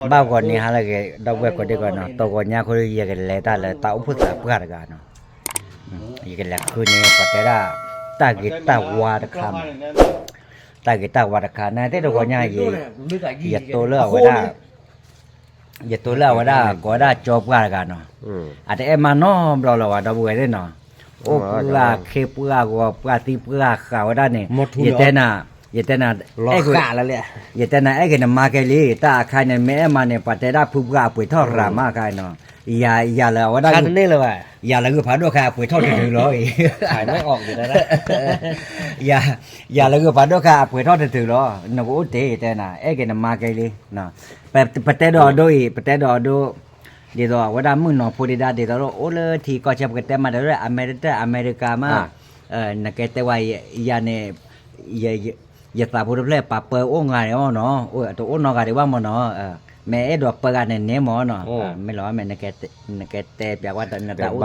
bao còn ni hala cái đâu về còn đi còn nó tao còn nhà khơi gì cái lẽ ta là tao phút là bữa cái nó cái lẽ khơi này bắt đầu là ta cái ta qua được khăm ta cái ta qua được khăm này thế đâu có nhà gì giờ tôi lỡ qua đó giờ tôi lỡ qua đó cho bữa cái nó à thế em mà nó lo qua đâu bữa đấy nó ô bữa khi bữa tí bữa khảo đó này giờ tên là lo khả là lẹ giờ tên là cái mà cái gì ta khai này mẹ mà này bắt đầu phụ gà phụ thọ ra mà cái nó giờ là ở đây khả nên là vậy giờ là cái phá đồ khá phụ thọ từ rồi phải mới ọt gì đấy đó giờ là cái phá đồ khá phụ thọ từ rồi nó cũng thế tên là cái mà cái gì nó bắt đầu đôi đi rồi ở đây mình nó phụ đi ra đi rồi ô lơ thì có chấp cái tên mà đó là America mà là cái tên vậy giờ này giờ ta phụ được pa pa ô ngày nó ô tụi nó cái đó mà nó mẹ đồ pa cái này ném mà nóไม่รู้mẹ cái tè bia qua tận ta út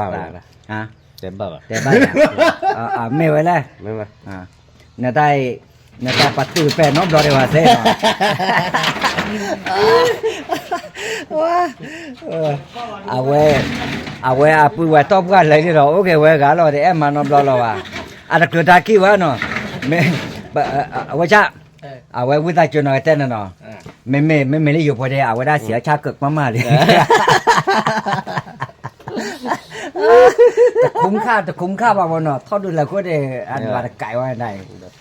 hả tè bơ mẹ vậy là người ta bắt từ pe nó rồiว่าthế à bữa qua top cái lấy đi rồi ok vậy cả rồi thì em mà nó rồi ada kereta kiwa no me wacha awe wita chono etena no me le yo pode awe da sia cha cực mama le คุ้มค่าบ่บ่เนาะทอดดูแล้วก็ได้อันว่าไก่ว่าได้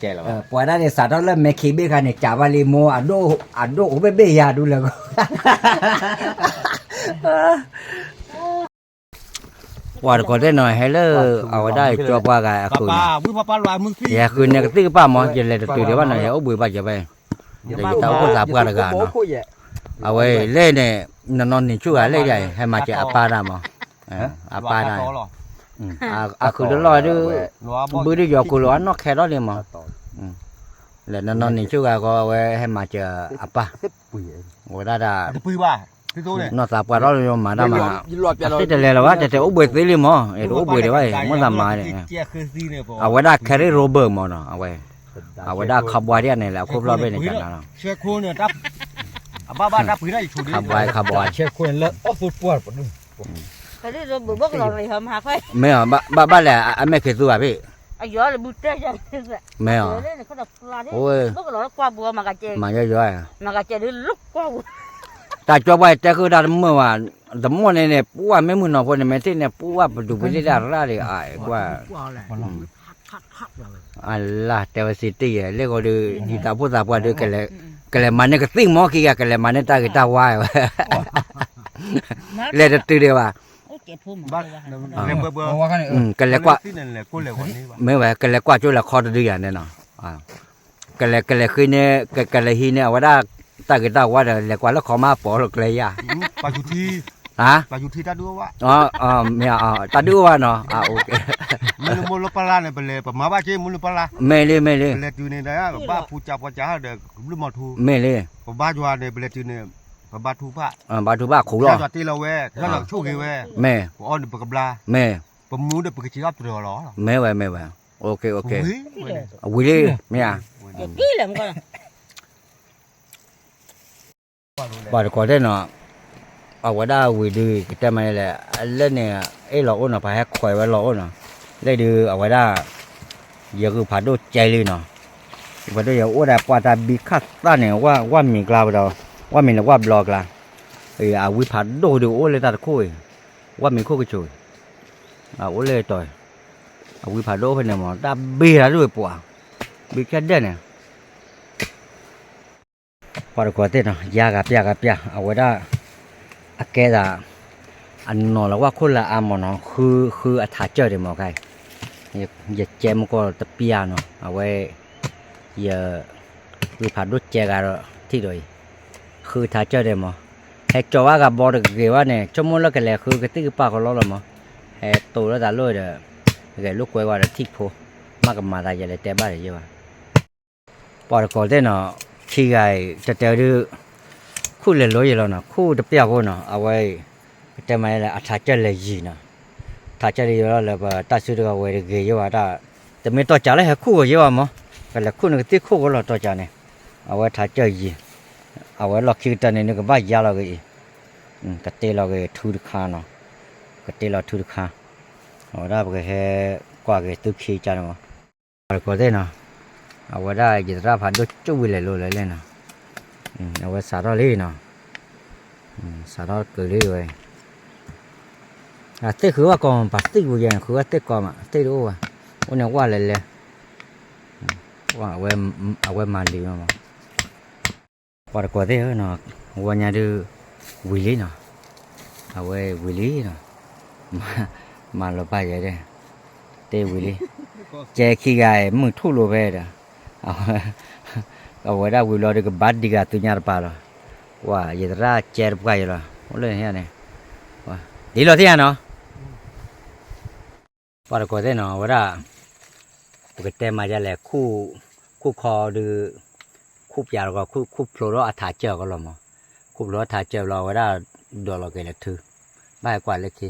แก่แล้วปอยได้สาดแล้วเมคีเบกันเนี่ยจาวาลีโมอะโดโอเบยาดูแล้วว่าก็ได้หน่อยให้เลยเอาได้จบว่ากันคืนอย่าคืนเนี่ยก็ตื้อป้าหมอจะเลยตื้อเดี๋ยวว่าหน่อยเอาบุยป้าจะไปเดี๋ยวจะเอาก็สาบกันละกันเนาะเอาไว้เล่เนี่ยนอนนี่ชั่วเล่ใหญ่ให้มาจะอาปาได้มั้งอาปาได้คือเดี๋ยวรอดูบุยดูหยอกกูร้อนนอกแค่รอเลยมั้งแล้วนอนนี่ชั่วก็เอาไว้ให้มาจะอาปาว่าได้nó sạp qua đó rồi mà đâm mà thế là là quá thì ốp bưởi tí liền mà ốp bưởi đấy vậy muốn làm mà này à vậy đã carry rubber mà nó à vậy đã carbide này là khâu lo bên này chẳng nào carbide cái đấy rồi bước lò này hầm hạc ấy mẹ ba là anh mẹ kêu tôi à bị anh giỏi là bút trái mẹ à ôi bước lò qua bùa mà giỏi giỏi mà gà chè đi lúc qua ta cho bay ta cứ đặt mưa mà tấm mưa này này bùa mấy mưa nào còn mấy thế này bùa đủ bị ra ra thì ai qua Allah City ya le ko di ta pu ta pu de kele mane ke ting mo ki ya kele mane ta kita wa le de tu de wa kele kwa me wa kele kwa cho là kho de ya ne no kele khi ne kele hi ne wa da ta kita wa de le kwa la kho ma po lo kele ya pa chu thi hả pa chu thi ta du wa me ta du wa no ok mu lo pala ne bele pa ma ba che mu lo pala me le bele tu ne da ba pu cha de lu mo thu me le pa ba jwa ne bele tu ne pa ba thu pa ba thu ba khổ lo ti lo we ta lo chu ge we me pa on pa kabla me pa mu de pa chi ap tro lo me wa ok quý đi me à kỹ lắm con bà có thế nào ở ngoài đó quý đi cái tema này là lên này ấy lỗ nó phải khỏe và lỗ nó lấy đi ở ngoài đó giờ cứ phải đốt chạy đi nó và đây giờ ở đây qua ta bị cắt ta này qua mình làm đâu qua mình là qua blog là thì quý phải đốt được ở đây ta khôi qua mình khôi cái chuối ở đây rồi quý phải đốt phải này mà ta bị là rồi bỏ bị cái đấy này bà có thế nào ya gặp ở ngoài đó cái là anh nói làว่าคนละอันมันเนาะคืออัฐาเจอได้หมดไงอย่าแจมก็ตะเปียเนาะเอาไว้อย่าคือผ่านรถแจกันที่โดยคือถ้าเจอได้หมดให้จอว่ากับบอร์ดเกี่ยวว่าเนี่ยชั่วโมงละกันแหละคือก็ตื้อปากก็ล้อละมั้งให้โตแล้วแต่เลยเด้อไอ้ลูกกวยว่าทิพย์โพมากกับมาได้ยังไงแต่บ้านเยอะว่ะปอดก็ได้เนาะที่ไงจะเจอดูคู่เลยร้อยแล้วนะคู่ตะเปียกก็เนาะเอาไว้แต่ไม่ละอัฐาเจเลยจีนะถ้าเจเลยแล้วเลยว่าตัดสุดก็ไว้เกี่ยวว่าได้แต่ไม่ต่อจากเลยให้คู่ก็เยอะมั้งก็เลยคู่นึงที่คู่ก็เราต่อจากเนี่ยเอาไว้ถ้าเจจี เอาไว้ล็อกคิวตันนี่ก็บ้ายาเราก็กระเตเราก็ทูดคาเนาะกระเตเราทูดคาเอาได้ไปแค่กว่าก็ตุขี้จันมั้งก็ได้เนาะเอาไว้ได้ยินรับผ่านด้วยจุ้ยเลยเลยเนาะเอาไว้สาระเลยเนาะสาระเกิดเลยเว้ยเตะคือว่าก่อนปัดตีกูยังคือว่าเตะก่อนอ่ะเตะดูว่าวันนี้ว่าเลยว่าเอาไว้มาลีมั้งพอได้ก็ได้เนาะวันนี้ดูวิลลี่เนาะเอาไว้วิลลี่เนาะมาลบไปยังไงเตะวิลลี่เจ๊ขี้ไก่มึงทุลไปเด้อเอาไว้ได้วิลล์เด็กบัดดีกันตุญญาปาร์ว่าอย่าได้เจอไปกันละโอ้เลยเฮียเนี่ยว่าดีแล้วที่อ่ะเนาะพอได้ก็ได้เนาะว่าปกติมาจะแหละคู่คอดูคู่ยาวก็คู่โผล่แล้วอัฐาเจอก็ลงมั้งคู่โผล่อัฐาเจอเราว่าโดนเราเกลือถือบ้ากว่าเล็กที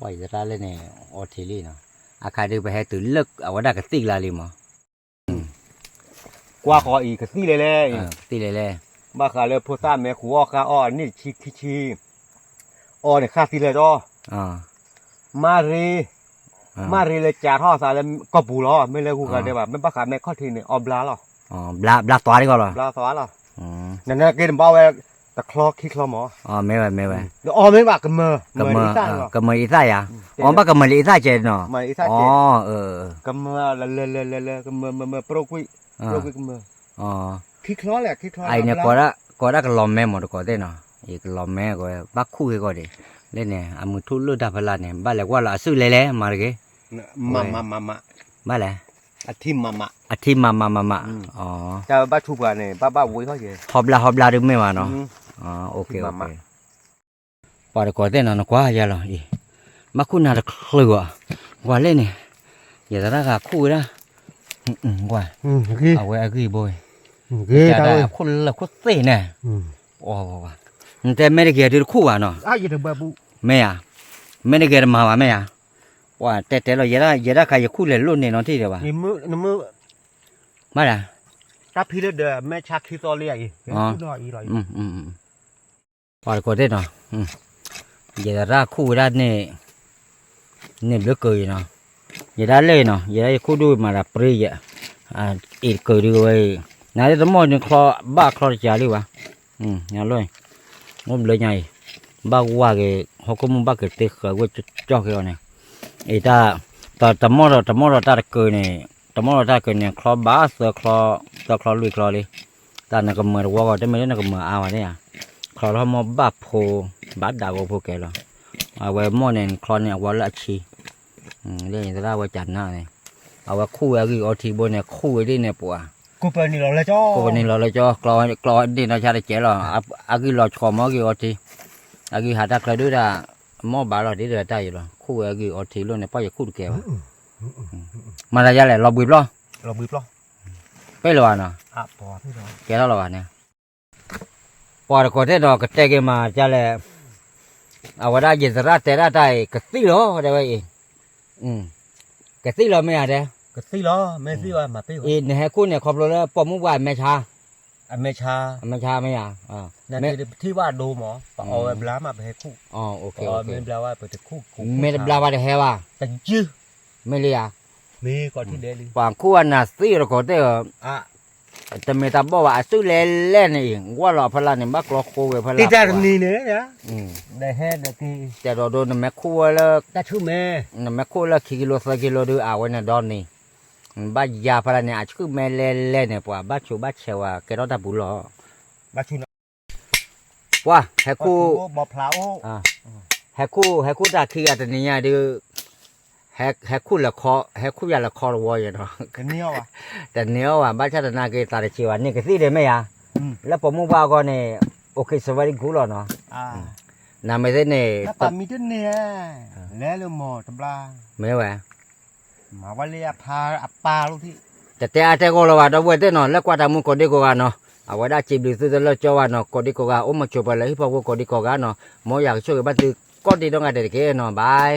ว่าจะได้เลยเนี่ยออทีลี่เนาะอาคารดูไปให้ตื่นเลิกเอาว่าก็ตีลาลิมั้ง กว่าขออีกก็สิเลย ตีเลย มาขาเลยพูดซ้ำแม่ขู่ข้าอ้อนี่ชีอ้อเนี่ยข้าสิเลยจ้อมารีเลยจ่าท่อสารแล้วก็ปูล้อไม่เลยกูกันเดี๋ยวแบบไม่ประกาศแม่ข้อทีเนี่ยออบลาหรอบลาตัวนี่ก็หรอบ ลาสวะหรอนั่นกินเบาไปตะคลอขี้คลอหมอไม่ไหวแล้วอ้อไม่บากกันเมื่อกันเมื่ออีซ่าอ่ะบ้ากันเมื่ออีซ่าเจนเนาะกันเมื่อเลยกันเมื่อโปรกุยกันเมื่อขี้คลอแหละขี้คลอไอเนี่ยก็ได้ก็ล้อมแม่หมดก็ได้เนาะอีกล้อมแม่ก็บักคู่ก็ได้เล่นเนี่ยอามุทุลุดาพลาเนี่ยบ้านเล็กว่าละซื้อเลยมาเลยมาบ้านเลยอาทิมมาอ๋อจะบ้าทุบกันเนี่ยบ้าวุ้ยเขาเยอะฮอบลาดึงไม่มาเนาะโอเคพอได้ก็ได้เนาะกว่าอย่าหรออีมาคู่น่าจะคลือว่าเล่นเนี่ยอย่าจะได้กับคู่นะว่าเอาไว้อากีบอยจะได้คนละคนเสียเนี่ยโอ้ว่าแต่ไม่ได้เกี่ยวกับคู่อ่ะเนาะอย่าถึงแบบไม่อ่ะไม่ได้เกี่ยวกับมาว่าไม่อ่ะว่าแต่เราอย่าได้ใครจะคู่เลยรุ่นเนี่ยน้องที่เดียวว่านี่มือมาละถ้าพี่เลือดแม่ชักคิดต่อเรียอีพอก็ได้เนาะอย่าได้คู่ได้เนี่ยเลือกเกยเนาะอย่าได้เลยเนาะอย่าได้คู่ดูมาละปรีอ่ะอีกเกยด้วยนายจะมองถึงคลอบ้าคลอจ่าหรือวะงั้นเลยงมเลยไงบ้าว่าเกเขาก็มุ่งบ้าเกิดเตะเขาก็จ่อเขาเนี่ยไอ้ตามอเราตาเกยเนี่ยตามอเราตาเกยเนี่ยคลอบ้าเสือคลอลุยคลอเลยตาเนี่ยก็เหมือนว่าจะไม่ได้เนี่ยก็เหมือนเอาเนี่ยคลอเราหมอบ้าโพบ้าดาวโพแกเราเอาไว้หม้อเนี่ยคลอเนี่ยว่าละชีเรื่องจะได้ว่าจัดหน้าเนี่ยเอาไว้คู่ไอ้กี่อทีบนเนี่ยคู่ไอ้ดิเนี่ยปัวกูเป็นนี่เราเลยจ้อกลอดินเราใช้ได้เจ๋อหรออากิหลอดคอมอากิอทีอากิหาตาใครด้วยด่าหม้อบาหลอดดิเดือดได้อยู่หรอคู่อากิอทีล้วนเนี่ยป้าจะคู่แกวมาได้ยังไงเราบีบล้อไปหรอเนาะปอพี่น้องแกแล้วหรอเนี่ยปอดก็ได้ดอกก็แตกมาจะแหละเอาไว้ได้ยินสระแต่ได้ก็ตีล้อได้ไว้เองก็ตีล้อไม่ได้ ก็สิล้อแม่สิว่ามาไปเนี่ยให้คุณเนี่ยขอบเลยปอมุกว่าแม่ชาไม่อ่ะนั่นที่ว่าดูหมอเอาเวลามาไปให้คู่โอเคไม่เวลาว่าไปแต่คู่ไม่เวลาว่าได้แค่ว่าแต่จื้อไม่เลยมีก่อนที่เดลิปางคู่น่ะสิเราก็ได้แต่ไม่ตาบอกว่าซื้อเล่นเองว่าเราพลังเนี่ยบักเราโคเวพลังที่จะนี่เนี่ยได้แค่ได้ที่แต่เราโดนแม่คู่แล้วแต่ชื่อแม่แม่คู่แล้วกิโลดูเอาไว้ในดอนนี่บ้ายาพลังเนี่ยอาจจะแม่เล่นเนี่ยป่ะบ้าชูบ้าเชว่าแกเราดับบุหรอบ้าชูว่าให้คู่บ่พลาวให้คู่ตาขี้อะไรเนี่ยดูให้คู่ละคอให้คู่ยาละคอวอยเนาะกันเนี้ยว่ะแต่เนี้ยว่ะบ้าชาตินาเกตาเชียวนี่ก็สิได้ไหมอ่ะแล้วผมมุ่งว่าก็เนี่ยโอเคสวัสดีกูหรอเนาะน้ำไม่ได้เนี่ยแต่มีด้วยเนี่ยแล้วเรื่องหมอตำราไม่ไหวมาว่าเรียพาปลาลูกที่แต่อาจจะก็เราว่าเราเวทเนาะแล้วกว่าทำมุกอดีกว่าเนาะเอาไว้ได้จีบดูซื้อแล้วเจ้าว่าเนาะกอดีกว่าโอ้มาช่วยไปเลยเพราะว่ากอดีกว่าเนาะหมออยากช่วยบ้านตือกอดีต้องการเด็กเนาะบาย